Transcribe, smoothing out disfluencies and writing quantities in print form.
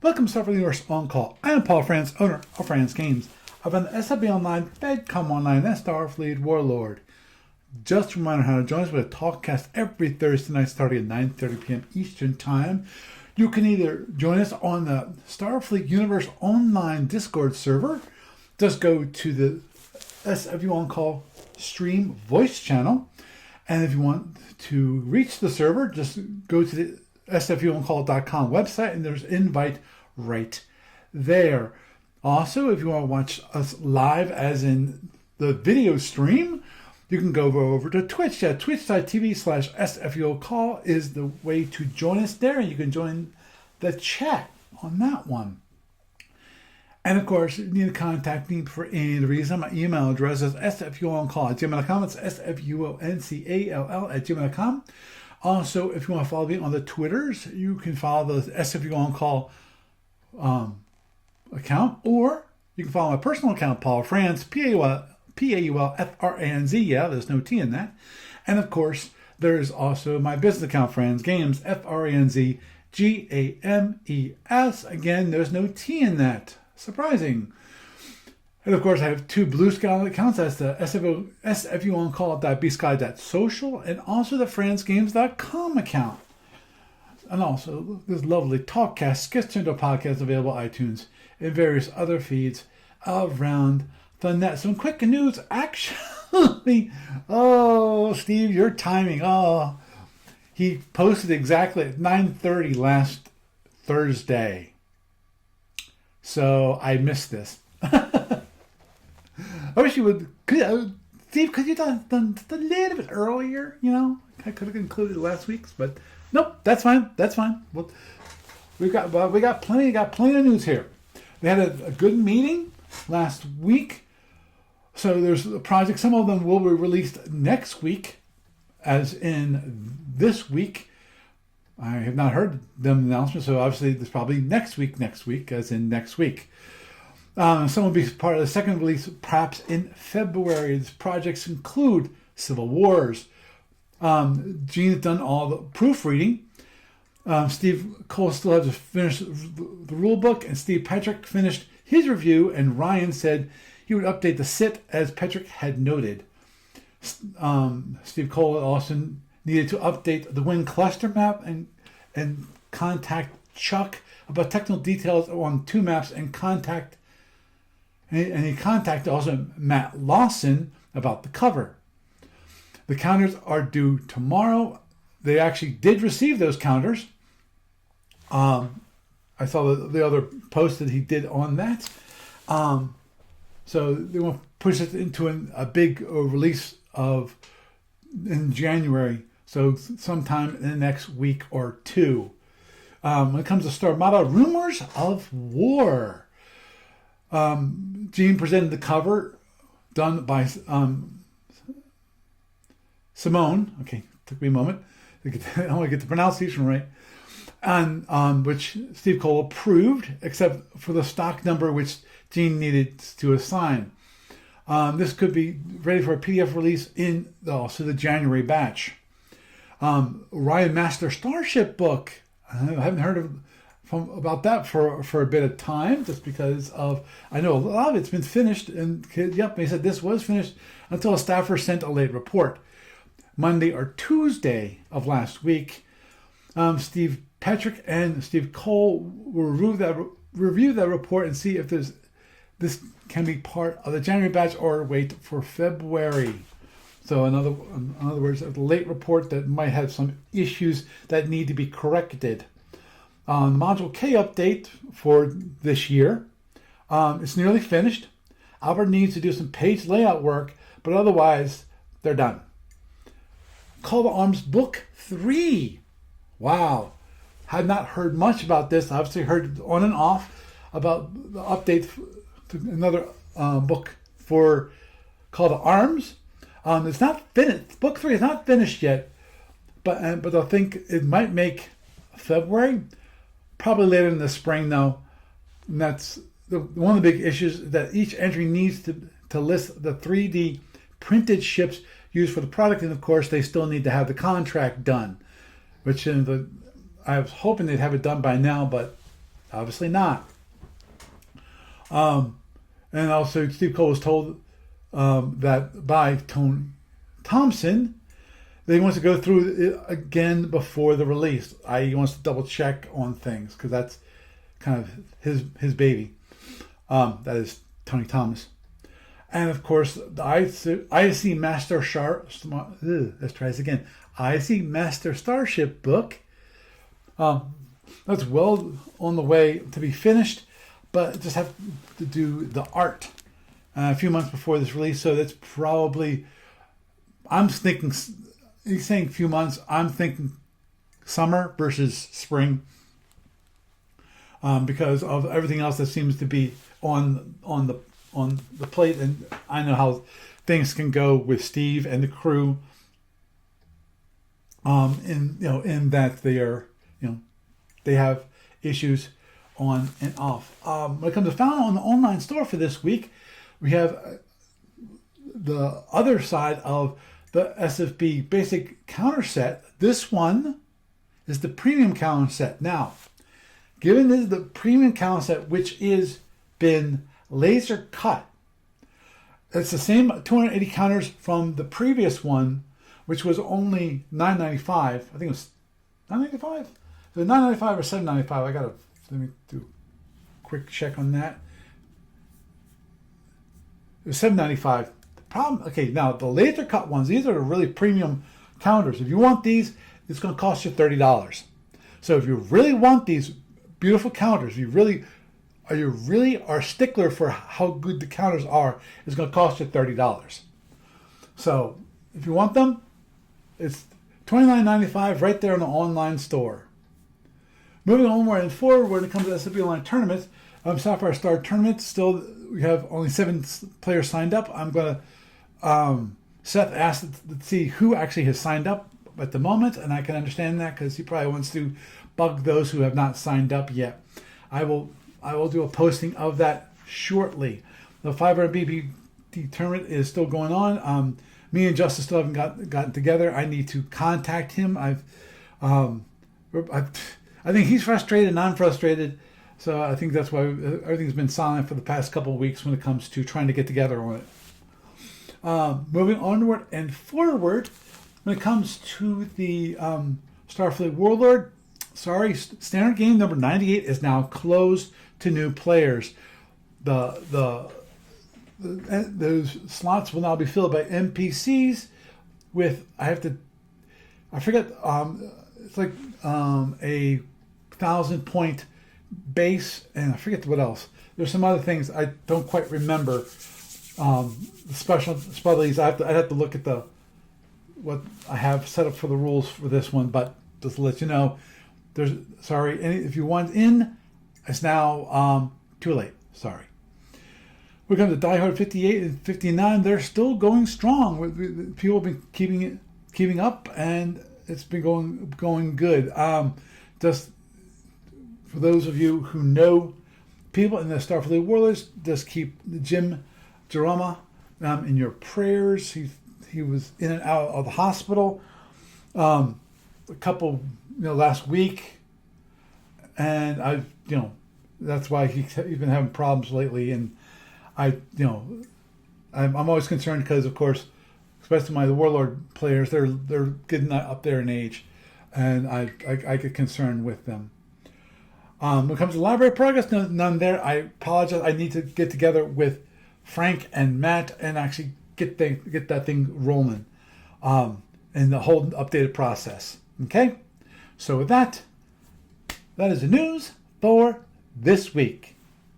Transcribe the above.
Welcome to SFU On Call. I am Paul France, owner of France Games. I run the SFU Online, FedCom Online, and Starfleet Warlord. Just a reminder how to join us with a talkcast every Thursday night starting at 9:30 p.m. Eastern Time. You can either join us on the Starfleet Universe Online Discord server. Just go to the SFU On Call stream voice channel. And if you want to reach the server, just go to the SFUOnCall.com website and there's invite right there. Also, if you want to watch us live, as in the video stream, you can go over to Twitch at twitch.tv/SFUOncall is the way to join us there. And you can join the chat on that one. And of course, if you need to contact me for any reason, my email address is sfuoncall@gmail.com. It's sfuoncall@gmail.com. Also, if you want to follow me on the Twitters, you can follow the SFU On Call account, or you can follow my personal account, Paul France, Paulfranz. Yeah, there's no T in that. And of course, there's also my business account, Franz Games, FRANZGAMES. Again, there's no T in that. Surprising. And of course, I have two Blue Sky accounts. That's the SFUOnCall.bsky.social and also the FranzGames.com account. And also, this lovely Talkcast gets turned into a podcast available on iTunes and various other feeds around the net. Some quick news, actually. Oh, Steve, your timing. Oh, he posted exactly at 9:30 last Thursday. So I missed this. I wish you would, Steve, could you done a little bit earlier? You know, I could have included last week's, but nope, that's fine. That's fine. Well, we got plenty of news here. We had a good meeting last week, so there's a project. Some of them will be released next week, as in this week. I have not heard them announcements, so obviously there's probably next week, as in next week. Some will be part of the second release, perhaps in February. These projects include Civil Wars. Gene's done all the proofreading. Steve Cole still has to finish the rule book, and Steve Patrick finished his review, and Ryan said he would update the SIT as Patrick had noted. Steve Cole also needed to update the wind cluster map and contact Chuck about technical details on two maps and he contacted also Matt Lawson about the cover. The counters are due tomorrow. They actually did receive those counters. I saw the other post that he did on that. So they want to push it into a big release in January. So sometime in the next week or two. When it comes to Starmada, Rumors of War. Gene presented the cover done by Simone. Okay, took me a moment. I want to get the pronunciation right. And which Steve Cole approved, except for the stock number which Gene needed to assign. This could be ready for a PDF release in also the January batch. Orion Master Starship book. I haven't heard about that for a bit of time, just because I know a lot of it's been finished, and yep, they said this was finished until a staffer sent a late report Monday or Tuesday of last week. Steve Patrick and Steve Cole will review that report and see if this can be part of the January batch or wait for February. So in other words, a late report that might have some issues that need to be corrected. Module K update for this year. It's nearly finished. Albert needs to do some page layout work, but otherwise they're done. Call to Arms Book 3. Wow. Had not heard much about this. I obviously heard on and off about the update to another book for Call to Arms. It's not finished. Book 3 is not finished yet, but I think it might make February, probably later in the spring though. And that's one of the big issues, that each entry needs to list the 3D printed ships used for the product, and of course they still need to have the contract done, which I was hoping they'd have it done by now, but Obviously not. And also, Steve Cole was told that by Tony Thompson that he wants to go through it again before the release. He wants to double check on things because that's kind of his baby. That is Tony Thomas. And of course, the IC Master let's try this again. IC Master Starship book. That's well on the way to be finished, but just have to do the art a few months before this release. So that's probably, I'm thinking, he's saying a few months. I'm thinking summer versus spring, because of everything else that seems to be on the plate, and I know how things can go with Steve and the crew. In that they are, they have issues on and off. When it comes to found on the online store for this week, we have the other side of the SFB basic counter set. This one is the premium counter set. Now, given this is the premium counter set, which is been laser cut, it's the same 280 counters from the previous one, which was only $9.95. I think it was $9.95. Is it $9.95 or $7.95? Let me do a quick check on that. It was $7.95. The problem, okay, now the laser cut ones, these are the really premium counters. If you want these, it's going to cost you $30. So if you really want these beautiful counters, you really are stickler for how good the counters are, it's going to cost you $30. So if you want them, it's $29.95 right there in the online store. Moving onward and forward, when it comes to SFU Online tournaments, Sapphire Star Tournament, still we have only 7 players signed up. I'm going to, Seth asked to see who actually has signed up at the moment, and I can understand that because he probably wants to bug those who have not signed up yet. I will do a posting of that shortly. The 500 BPD tournament is still going on. Me and Justice still haven't gotten together. I need to contact him. I think he's frustrated and I'm frustrated. So I think that's why everything's been silent for the past couple of weeks when it comes to trying to get together on it. Moving onward and forward, when it comes to the Starfleet Warlord, standard game number 98 is now closed to new players. Those slots will now be filled by NPCs with, I forget, it's like a 1,000-point base, and I forget what else. There's some other things I don't quite remember. The special specialties, I'd have to look at what I have set up for the rules for this one, but just to let you know, if you want in, it's now too late. Sorry. We come to Die Hard 58 and 59. They're still going strong. People have been keeping up, and it's been going good. Just for those of you who know people in the Starfleet Warlords, just keep Jim Jarama in your prayers. He was in and out of the hospital a couple last week, and that's why he's been having problems lately. And I'm always concerned because, of course, especially the Warlord players, they're getting up there in age, and I get concerned with them. When it comes to library progress, none there. I apologize. I need to get together with Frank and Matt and actually get that thing rolling, and the whole updated process. Okay, so with that is the news for this week.